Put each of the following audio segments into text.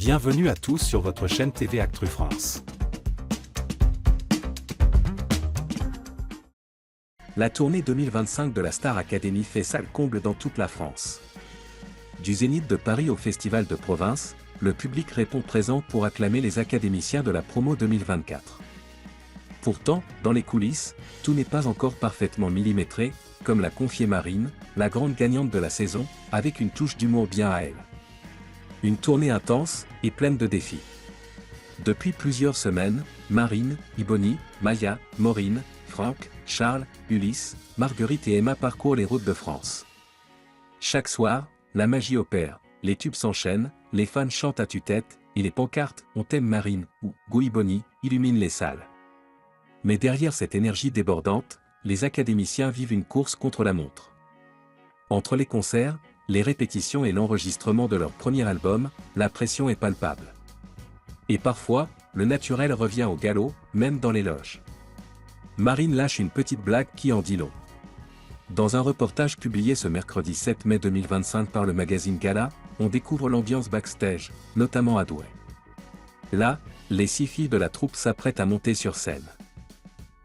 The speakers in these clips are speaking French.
Bienvenue à tous sur votre chaîne TV Actu France. La tournée 2025 de la Star Academy fait salle comble dans toute la France. Du Zénith de Paris au Festival de Province, le public répond présent pour acclamer les académiciens de la promo 2024. Pourtant, dans les coulisses, tout n'est pas encore parfaitement millimétré, comme l'a confié Marine, la grande gagnante de la saison, avec une touche d'humour bien à elle. Une tournée intense et pleine de défis. Depuis plusieurs semaines, Marine, Iboni, Maya, Maureen, Franck, Charles, Ulysse, Marguerite et Emma parcourent les routes de France. Chaque soir, la magie opère, les tubes s'enchaînent, les fans chantent à tue-tête, et les pancartes « On t'aime Marine » ou « Go Iboni » illuminent les salles. Mais derrière cette énergie débordante, les académiciens vivent une course contre la montre. Entre les concerts, les répétitions et l'enregistrement de leur premier album, la pression est palpable. Et parfois, le naturel revient au galop, même dans les loges. Marine lâche une petite blague qui en dit long. Dans un reportage publié ce mercredi 7 mai 2025 par le magazine Gala, on découvre l'ambiance backstage, notamment à Douai. Là, les 6 filles de la troupe s'apprêtent à monter sur scène.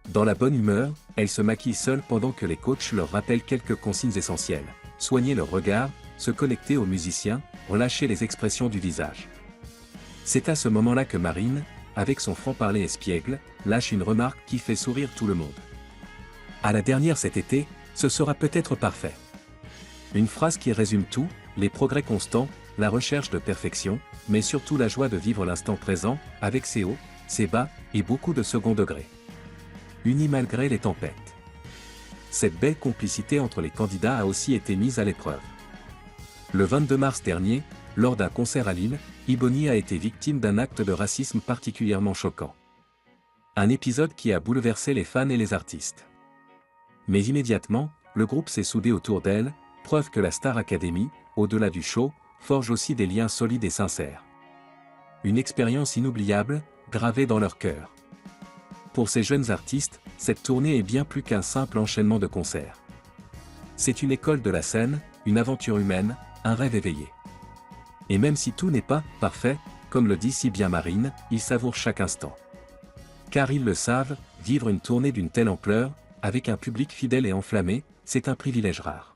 Dans la bonne humeur, elles se maquillent seules pendant que les coachs leur rappellent quelques consignes essentielles. Soigner leur regard, se connecter aux musiciens, relâcher les expressions du visage. C'est à ce moment-là que Marine, avec son franc-parler espiègle, lâche une remarque qui fait sourire tout le monde. À la dernière cet été, ce sera peut-être parfait. Une phrase qui résume tout, les progrès constants, la recherche de perfection, mais surtout la joie de vivre l'instant présent, avec ses hauts, ses bas, et beaucoup de second degré. Unis malgré les tempêtes. Cette belle complicité entre les candidats a aussi été mise à l'épreuve. Le 22 mars dernier, lors d'un concert à Lille, Iboni a été victime d'un acte de racisme particulièrement choquant. Un épisode qui a bouleversé les fans et les artistes. Mais immédiatement, le groupe s'est soudé autour d'elle, preuve que la Star Academy, au-delà du show, forge aussi des liens solides et sincères. Une expérience inoubliable, gravée dans leur cœur. Pour ces jeunes artistes, cette tournée est bien plus qu'un simple enchaînement de concerts. C'est une école de la scène, une aventure humaine, un rêve éveillé. Et même si tout n'est pas parfait, comme le dit si bien Marine, ils savourent chaque instant. Car ils le savent, vivre une tournée d'une telle ampleur, avec un public fidèle et enflammé, c'est un privilège rare.